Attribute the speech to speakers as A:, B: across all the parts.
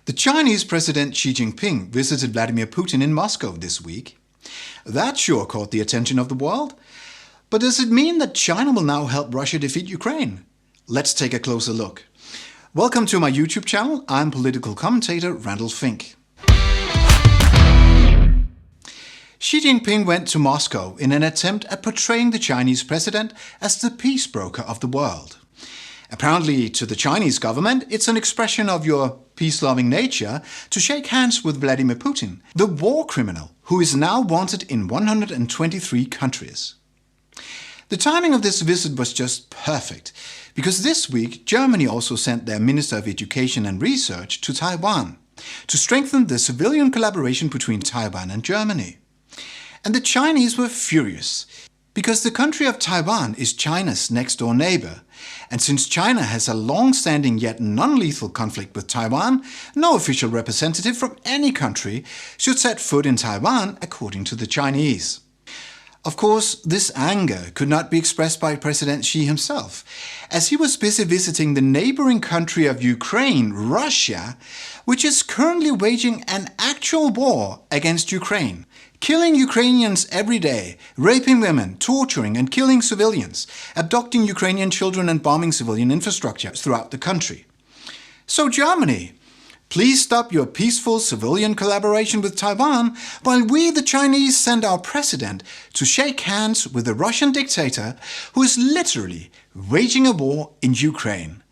A: The Chinese President Xi Jinping visited Vladimir Putin in Moscow this week. That sure caught the attention of the world. But does it mean that China will now help Russia defeat Ukraine? Let's take a closer look. Welcome to my YouTube channel. I'm political commentator Randall Fink. Xi Jinping went to Moscow in an attempt at portraying the Chinese president as the peace broker of the world. Apparently, to the Chinese government, it's an expression of your peace-loving nature to shake hands with Vladimir Putin, the war criminal who is now wanted in 123 countries. The timing of this visit was just perfect, because this week Germany also sent their Minister of Education and Research to Taiwan to strengthen the civilian collaboration between Taiwan and Germany. And the Chinese were furious, because the country of Taiwan is China's next-door neighbor, and since China has a long-standing yet non-lethal conflict with Taiwan, no official representative from any country should set foot in Taiwan, according to the Chinese. Of course, this anger could not be expressed by President Xi himself, as he was busy visiting the neighboring country of Ukraine, Russia, which is currently waging an actual war against Ukraine, killing Ukrainians every day, raping women, torturing and killing civilians, abducting Ukrainian children and bombing civilian infrastructure throughout the country. So Germany, please stop your peaceful civilian collaboration with Taiwan while we, the Chinese, send our president to shake hands with the Russian dictator who is literally waging a war in Ukraine.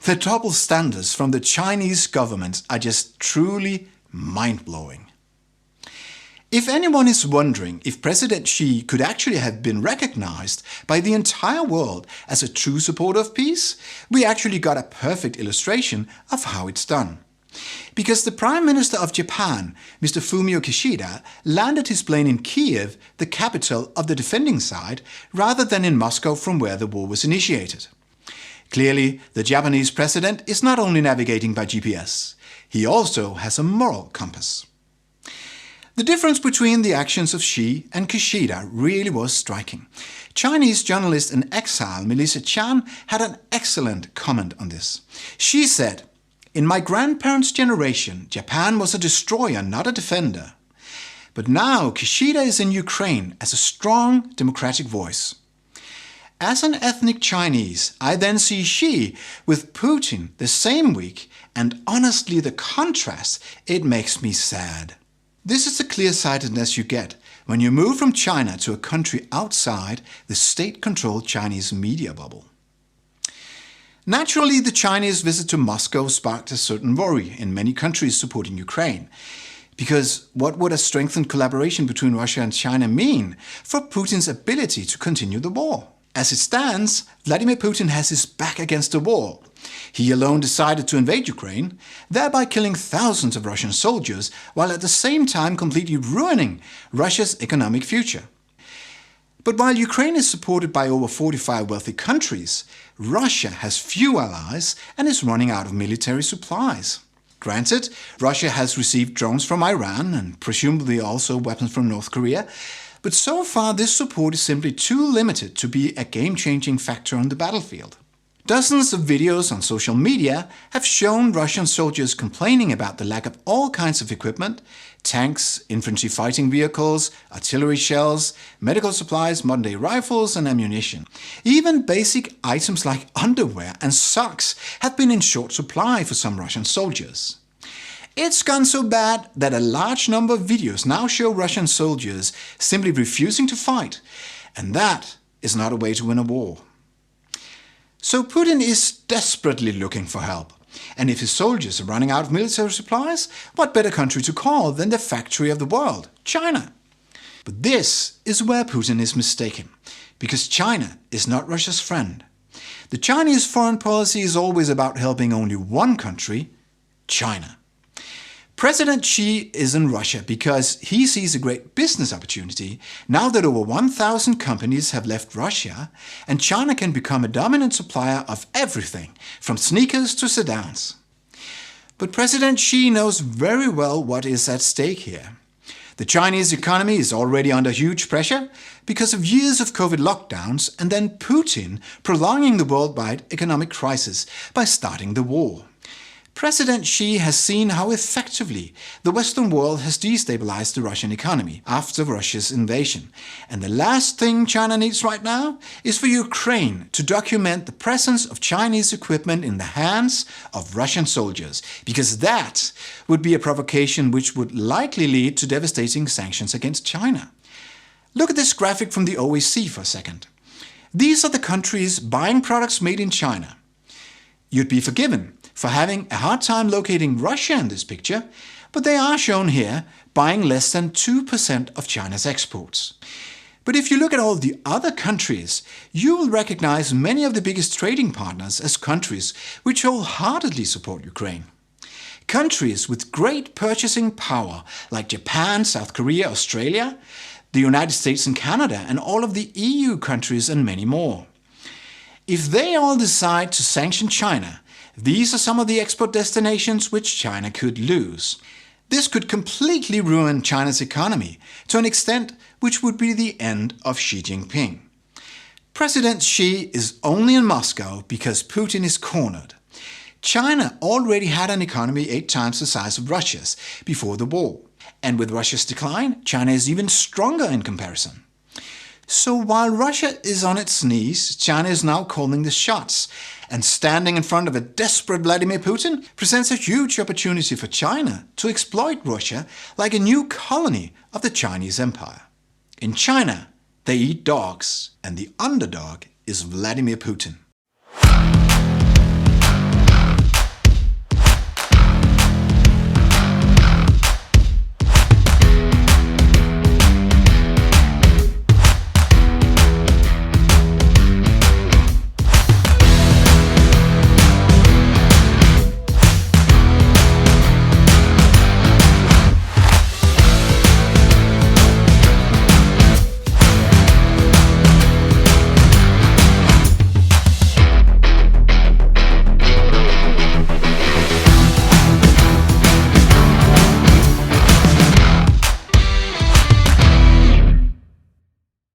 A: The double standards from the Chinese government are just truly mind-blowing. If anyone is wondering if President Xi could actually have been recognized by the entire world as a true supporter of peace, we actually got a perfect illustration of how it's done. Because the Prime Minister of Japan, Mr. Fumio Kishida, landed his plane in Kiev, the capital of the defending side, rather than in Moscow from where the war was initiated. Clearly, the Japanese president is not only navigating by GPS, he also has a moral compass. The difference between the actions of Xi and Kishida really was striking. Chinese journalist in exile Melissa Chan had an excellent comment on this. She said, "In my grandparents' generation, Japan was a destroyer, not a defender. But now Kishida is in Ukraine as a strong democratic voice. As an ethnic Chinese, I then see Xi with Putin the same week, and honestly the contrast, it makes me sad." This is the clear-sightedness you get when you move from China to a country outside the state-controlled Chinese media bubble. Naturally, the Chinese visit to Moscow sparked a certain worry in many countries supporting Ukraine. Because what would a strengthened collaboration between Russia and China mean for Putin's ability to continue the war? As it stands, Vladimir Putin has his back against the war. He alone decided to invade Ukraine, thereby killing thousands of Russian soldiers, while at the same time completely ruining Russia's economic future. But while Ukraine is supported by over 45 wealthy countries, Russia has few allies and is running out of military supplies. Granted, Russia has received drones from Iran and presumably also weapons from North Korea, but so far this support is simply too limited to be a game-changing factor on the battlefield. Dozens of videos on social media have shown Russian soldiers complaining about the lack of all kinds of equipment: tanks, infantry fighting vehicles, artillery shells, medical supplies, modern-day rifles and ammunition. Even basic items like underwear and socks have been in short supply for some Russian soldiers. It's gone so bad that a large number of videos now show Russian soldiers simply refusing to fight, and that is not a way to win a war. So Putin is desperately looking for help. And if his soldiers are running out of military supplies, what better country to call than the factory of the world, China? But this is where Putin is mistaken, because China is not Russia's friend. The Chinese foreign policy is always about helping only one country, China. President Xi is in Russia because he sees a great business opportunity now that over 1,000 companies have left Russia and China can become a dominant supplier of everything, from sneakers to sedans. But President Xi knows very well what is at stake here. The Chinese economy is already under huge pressure because of years of COVID lockdowns and then Putin prolonging the worldwide economic crisis by starting the war. President Xi has seen how effectively the Western world has destabilized the Russian economy after Russia's invasion. And the last thing China needs right now is for Ukraine to document the presence of Chinese equipment in the hands of Russian soldiers, because that would be a provocation which would likely lead to devastating sanctions against China. Look at this graphic from the OEC for a second. These are the countries buying products made in China. You'd be forgiven for having a hard time locating Russia in this picture, but they are shown here buying less than 2% of China's exports. But if you look at all the other countries, you will recognize many of the biggest trading partners as countries which wholeheartedly support Ukraine. Countries with great purchasing power like Japan, South Korea, Australia, the United States and Canada, and all of the EU countries and many more. If they all decide to sanction China, these are some of the export destinations which China could lose. This could completely ruin China's economy to an extent which would be the end of Xi Jinping. President Xi is only in Moscow because Putin is cornered. China already had an economy 8 times the size of Russia's before the war. And with Russia's decline, China is even stronger in comparison. So while Russia is on its knees, China is now calling the shots, and standing in front of a desperate Vladimir Putin presents a huge opportunity for China to exploit Russia like a new colony of the Chinese empire. In China, they eat dogs, and the underdog is Vladimir Putin.